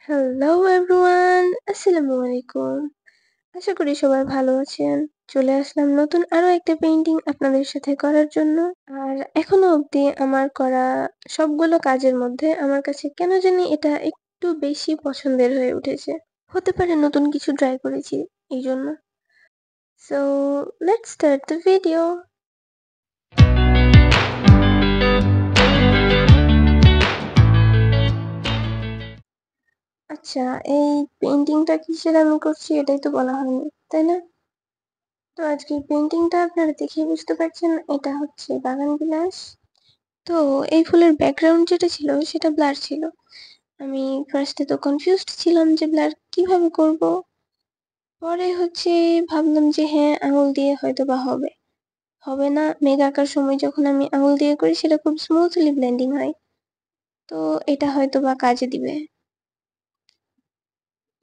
Hello everyone, আসসালামু আলাইকুম। আশা করি সবাই ভালো আছেন। চলে আসলাম নতুন আরো একটা পেইন্টিং আপনাদের সাথে করার জন্য। আর এখনো অবধি আমার করা সবগুলো কাজের মধ্যে আমার কাছে কেন জানি এটা একটু বেশি পছন্দের হয়ে উঠেছে। হতে পারে নতুন কিছু ট্রাই করেছি এই জন্য। So let's start the video. আচ্ছা, এই পেইন্টিংটা কিসের আমি করছি এটাই তো বলা হয়নি, তাই না? তো আজকের পেইন্টিংটা আপনারা দেখেই বুঝতে পারছেন এটা হচ্ছে বাগান বিলাস। তো এই ফুলের ব্যাকগ্রাউন্ড যেটা ছিল সেটা ব্লার ছিল। আমি ফার্স্টে তো কনফিউজড ছিলাম যে ব্লার কিভাবে করব। পরে হচ্ছে ভাবলাম যে হ্যাঁ, আঙুল দিয়ে হয়তো বা হবে। হবে না, মেঘ আঁকার সময় যখন আমি আঙুল দিয়ে করি সেটা খুব স্মুথলি ব্লেন্ডিং হয়। তো এটা হয়তো বা কাজে দিবে।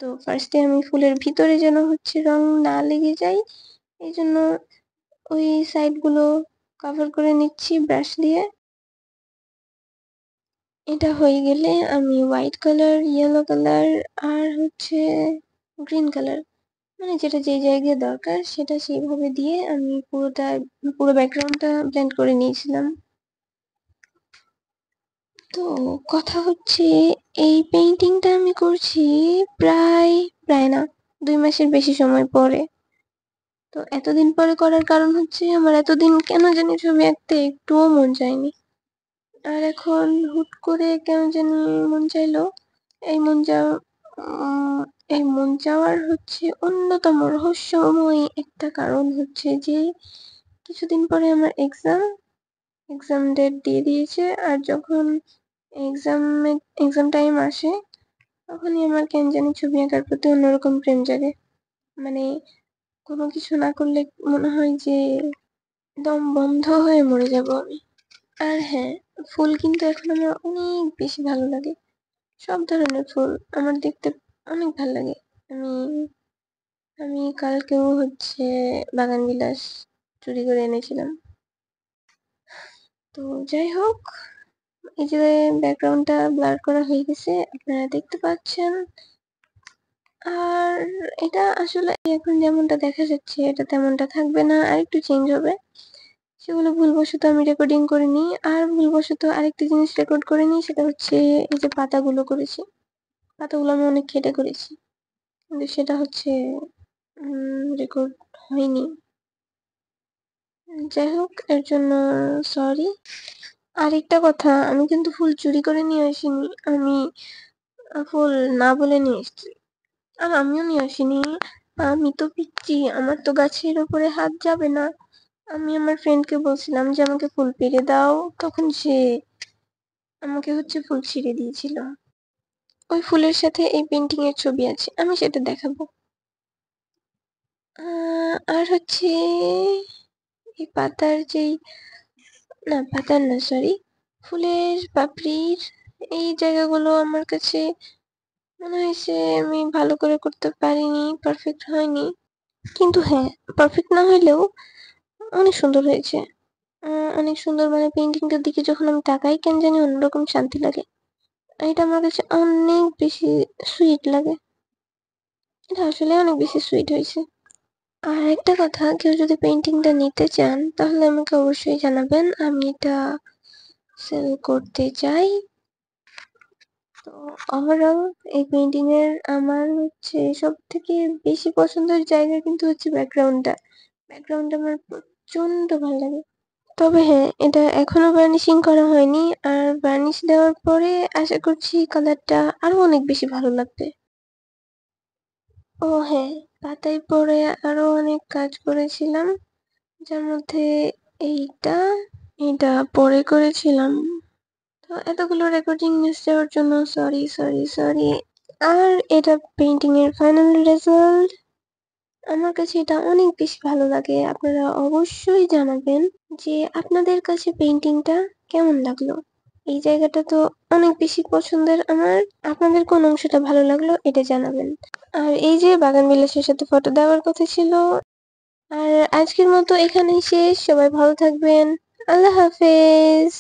তো ফার্স্টে আমি ফুলের ভিতরে যেন হচ্ছে রং না লেগে যায় এই জন্য ওই সাইডগুলো কভার করে নিচ্ছি ব্রাশ দিয়ে। এটা হয়ে গেলে আমি হোয়াইট কালার, ইয়েলো কালার আর হচ্ছে গ্রিন কালার, মানে যেটা যে জায়গায় দরকার সেটা সেইভাবে দিয়ে আমি পুরো ব্যাকগ্রাউন্ডটা ব্লেন্ড করে নিয়েছিলাম। তো কথা হচ্ছে এই পেইন্টিংটা আমি করছি প্রায় প্রায় না 2 মাসের বেশি সময় পরে। তো এতদিন পরে করার কারণ হচ্ছে আমার এতদিন কেন জানি ছবি আঁকতে একটুও মন চায়নি। আর এখন হুট করে কেন জানি মন চাইলো। এই মন চাওয়া এই মন চাওয়ার হচ্ছে অন্যতম রহস্যময় একটা কারণ হচ্ছে যে কিছুদিন পরে আমার এক্সাম ডেট দিয়ে দিয়েছে। আর যখন এক্সাম টাইম আসে তখনই আমার কেন জানি ছবি আঁকার প্রতি অন্যরকম প্রেম জাগে। মানে কোনো কিছু না করলে মনে হয় যে দম বন্ধ হয়ে মরে যাব আমি। আর হ্যাঁ, ফুল কিন্তু এখন আমার অনেক বেশি ভালো লাগে। সব ধরনের ফুল আমার দেখতে অনেক ভাল লাগে। আমি আমি কালকেও হচ্ছে বাগান বিলাস চুরি করে এনেছিলাম। তো যাই হোক, এই যে ব্যাকগ্রাউন্ডটা ব্লার করা হয়ে গেছে আপনারা দেখতে পাচ্ছেন। আর এটা আসলে এখন যেমনটা দেখা যাচ্ছে এটা তেমনটা থাকবে না, আরেকটু চেঞ্জ হবে। সেগুলো ভুলবশত আমি রেকর্ডিং করিনি। আর ভুলবশত আরেকটা জিনিস রেকর্ড করিনি, সেটা হচ্ছে এই যে পাতাগুলো করেছি। পাতাগুলো আমি অনেক কেটে করেছি, কিন্তু সেটা হচ্ছে রেকর্ড হয়নি। যাই হোক, এর জন্য সরি। আরেকটা কথা, আমি কিন্তু ফুল চুরি করে নিয়ে আসিনি। আমি ফুল না বলে নিয়ে এসেছি। আর আমিও নিয়ে আসিনি। আমি তো পিচ্ছি, আমার তো গাছের উপরে হাত যাবে না। আমি আমার ফ্রেন্ডকে বলছিলাম যে আমাকে ফুল পেড়ে দাও, তখন সে আমাকে হচ্ছে ফুল ছিঁড়ে দিয়েছিল। ওই ফুলের সাথে এই পেন্টিং এর ছবি আছে, আমি সেটা দেখাবো। আর হচ্ছে এই পাতার যেই, না পাতার না সরি, ফুলের পাপড়ির এই জায়গাগুলো আমার কাছে মনে হয়েছে আমি ভালো করে করতে পারিনি, পারফেক্ট হয়নি। কিন্তু হ্যাঁ, পারফেক্ট না হইলেও অনেক সুন্দর হয়েছে। অনেক সুন্দর, মানে পেইন্টিংটার দিকে যখন আমি তাকাই কেন জানি অন্যরকম শান্তি লাগে। আর এটা আমার কাছে অনেক বেশি সুইট লাগে। এটা আসলে অনেক বেশি সুইট হয়েছে। আর একটা কথা, কেউ যদি পেইন্টিংটা নিতে চান তাহলে আমাকে অবশ্যই জানাবেন, আমি এটা সেল করতে চাই। তো ওভারঅল এই পেইন্টিং এর আমার হচ্ছে সব থেকে বেশি পছন্দের জায়গা কিন্তু হচ্ছে ব্যাকগ্রাউন্ডটা আমার প্রচন্ড ভালো লাগে। তবে হ্যাঁ, এটা এখনো বার্নিশিং করা হয়নি। আর বার্নিশ দেওয়ার পরে আশা করছি কালারটা আরো অনেক বেশি ভালো লাগবে। ও হ্যাঁ, পাতায় পরে আরো অনেক কাজ করেছিলাম, যার মধ্যে এইটা এটা পরে করেছিলাম। তো এতগুলো রেকর্ডিং মিস যাওয়ার জন্য সরি সরি সরি। আর এটা পেইন্টিং এর ফাইনাল রেজাল্ট। আমার কাছে এটা অনেক বেশি ভালো লাগে। আপনারা অবশ্যই জানাবেন যে আপনাদের কাছে পেইন্টিংটা কেমন লাগলো। এই জায়গাটা তো অনেক বেশি পছন্দের আমার। আপনাদের কোন অংশটা ভালো লাগলো এটা জানাবেন। আর এই যে বাগান বিলাসের সাথে ফটো দেওয়ার কথা ছিল। আর আজকের মতো এখানেই শেষ। সবাই ভালো থাকবেন। আল্লাহ হাফেজ।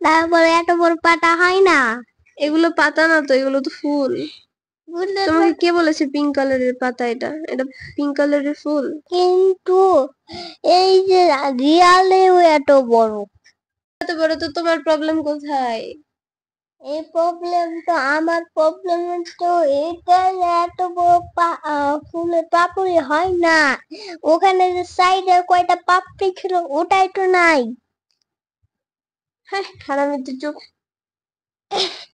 তারপরে এত বড় পাতা হয় না। এগুলো পাতা না তো, এগুলো তো ফুল। তোমাকে কে বলেছে পিঙ্ক কালারের পাতা? এটা এটা পিঙ্ক কালারের ফুল। কিন্তু এই যে রিয়ালেও এত বড়। এত বড় তো তোমার প্রবলেম কোথায়? এই প্রবলেম তো আমার প্রবলেম তো এটা যে এত বড় ফুলের পাপড়ি হয় না, ওখানে যে সাইডে কয়টা পাপড়ি ছিল ওটাই তো নাই। হ্যাঁ, হারামির চোখ।